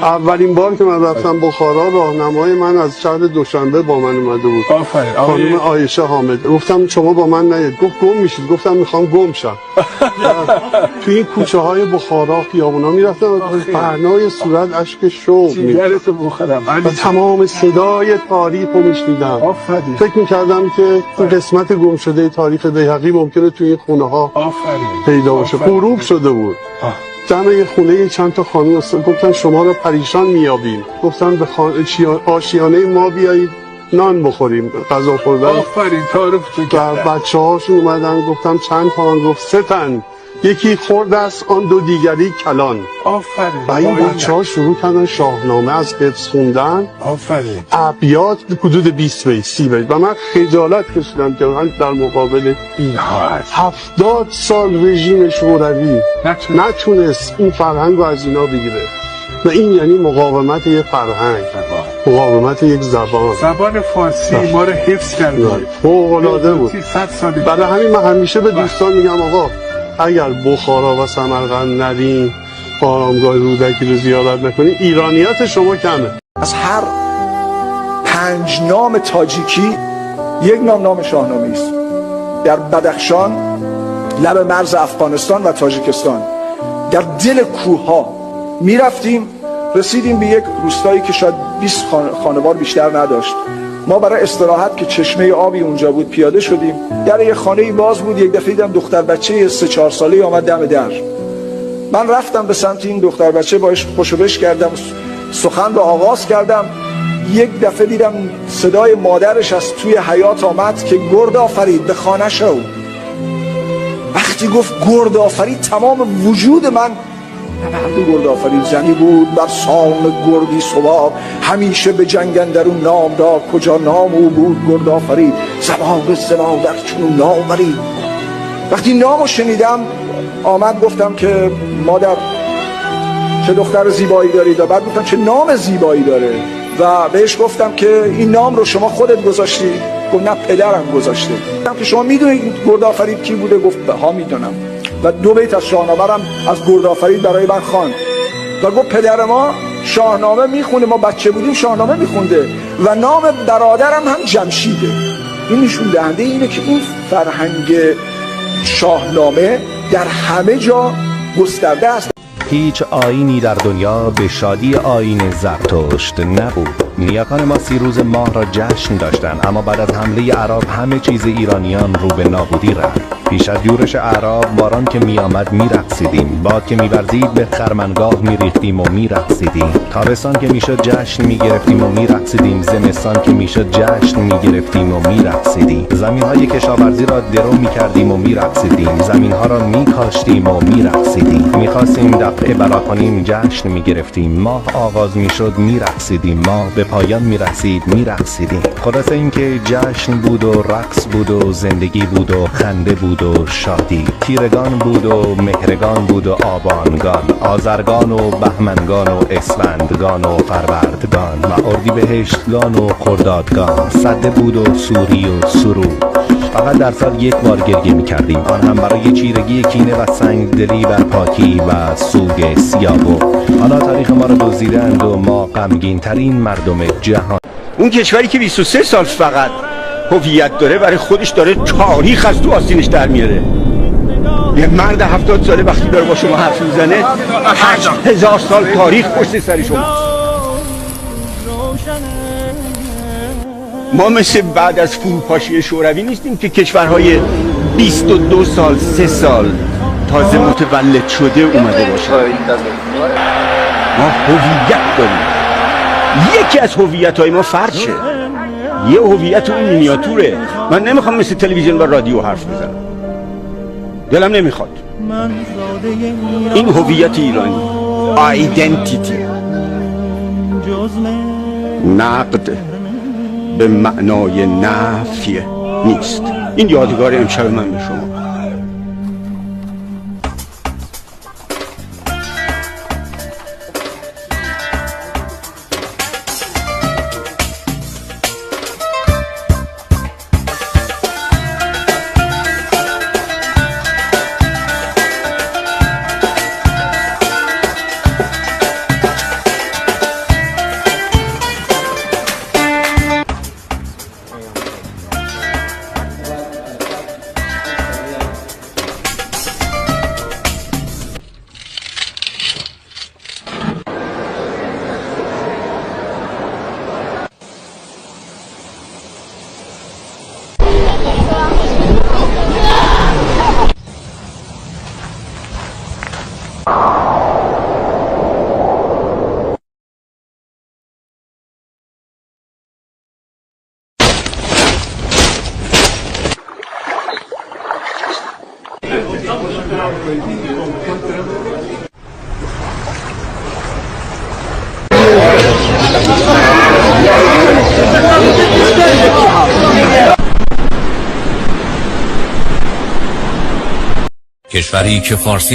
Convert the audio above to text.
اولین بار که من رفتم بخارا، راهنمای من از شهر دوشنبه با من اومده بود. آفرین. خانم عایشه حامد. گفتم شما با من نیاید. گفت گم میشید. گفتم میخوام گم شم. تو این کوچه های بخارا خیابونا میرفتم، پهنای صورت اشک شوق جیگرتو بخورم و تمام صدای تاریخ رو میشنیدم. آفرین. فکر میکردم که این قسمت گم شده تاریخ بیهقی ممکنه توی این خونه ها پیدا باشه. غروب شده بود. دم خونه چند تا خانم گفتن شما رو پریشان میابیم. گفتن به آشیانه ما بیایید نان بخوریم، غذا خوردن. آفرین. تعارف و بچه هاشون اومدن. گفتم چند تا؟ گفت 3 تن. یکی خرد است، آن دو دیگری کلان. آفرین. و این بچه ها شروع کردن شاهنامه از حفظ خوندن. آفرین. ابیات حدود 20 بیت 30 بیت و من خجالت کشیدم که من در مقابل اینها هست 70 سال رژیم شوروی نتونست این فرهنگ رو از اینا بگیره. و این یعنی مقاومت یک فرهنگ، مقاومت یک زبان فارسی ما رو حفظ کرده. فوق‌العاده بود. 100 سال. برای همین من همیشه به دوستان میگم آقا اگر بخارا و سمرقند نرین، آرامگاه رودکی رو زیارت نکنین، ایرانیت شما کمه. از هر 5 نام تاجیکی یک نام شاهنامه است. در بدخشان، لب مرز افغانستان و تاجیکستان، در دل کوه ها می رفتیم، رسیدیم به یک روستایی که شاید 20 خانوار بیشتر نداشت. ما برای استراحت که چشمه آبی اونجا بود پیاده شدیم. در یک خانه‌ای باز بود. یک دفعه دیدم دختر بچه 3-4 ساله‌ای آمد دم در. من رفتم به سمت این دختر بچه، باهاش خوش و بش کردم، سخن رو آغاز کردم. یک دفعه دیدم صدای مادرش از توی حیاط آمد که گرد آفرید به خانه شو. وقتی گفت گرد آفرید تمام وجود من نبرد گرد آفرید زنی بود بر سان گردی سوار، همیشه به جنگ اندرون نام دار، کجا نام او بود گرد آفرید، زبان زنادر چون نامرید. وقتی نامو شنیدم آمد گفتم که مادر چه دختر زیبایی دارید، و بعد گفتم چه نام زیبایی داره، و بهش گفتم که این نام رو شما خودت گذاشتی؟ گفت نه پدرم گذاشته. گفتم که شما میدونید گرد آفرید کی بوده؟ گفت ها میدونم. و 2 بیت از شاهنامه از گرد آفرید برای من خواند و گفت پدر ما شاهنامه میخونه، ما بچه بودیم شاهنامه میخونده و نام برادرم هم جمشیده. این نشون دهنده اینه که این فرهنگ شاهنامه در همه جا گسترده است. هیچ آیینی در دنیا به شادی آیین زرتشت نبود. نیاکان ما 30 روز ماه را جشن داشتند، اما بعد از حمله اعراب همه چیز ایرانیان رو به نابودی رفت. پیش از یورش اعراب باران که می آمد می رقصیدیم، باد که می ورزید به خرمنگاه می ریختیم و می رقصیدیم. تابستان که می شد جشن می گرفتیم و می رقصیدیم، زمستان که می شد جشن می گرفتیم و می رقصیدیم. زمین های کشاورزی را درو می کردیم و می رقصیدیم، زمین ها را می کاشتیم و می رقصیدیم. می خواستیم دفعه بلا کنیم جشن می گرفتیم، ماه آغاز می شد می رقصیدیم، ماه به پایان می رسید می رقصیدیم. خلاصه این که جشن بود و رقص بود و زندگی بود و خنده بود و شادی، تیرگان بود و مهرگان بود و آبانگان، آذرگان و بهمنگان و اسفندگان و فروردگان و اردیبهشتگان و خردادگان، سده بود و سوری و سرود. فقط در سال 1 بار گریه می کردیم، آن هم برای چیرگی کینه و سنگدلی بر پاکی و سوگ سیاهو. حالا تاریخ ما را دزدیدند و ما غمگین ترین مردم جهان. اون کشوری که 23 سال فقط هویت داره، برای خودش داره تاریخ از تو آستینش در میاره. یه مرد 70 ساله وقتی داره با شما حرف میزنه 8000 سال تاریخ پشت سر شما. ما مثل بعد از فروپاشی شوروی نیستیم که کشورهای 22 سال 3 سال تازه متولد شده اومده باشن. ما هویت داریم. یکی از هویت‌های ما فرشه، یه هویت اون مینیاتوره. من نمیخوام مثل تلویزیون و رادیو حرف بزنم، دلم نمیخواد. این هویت ایرانی، آیدنتیتی، نقد به معنای نفی نیست. این یادگار امشب من به شما. کشوری که فارسی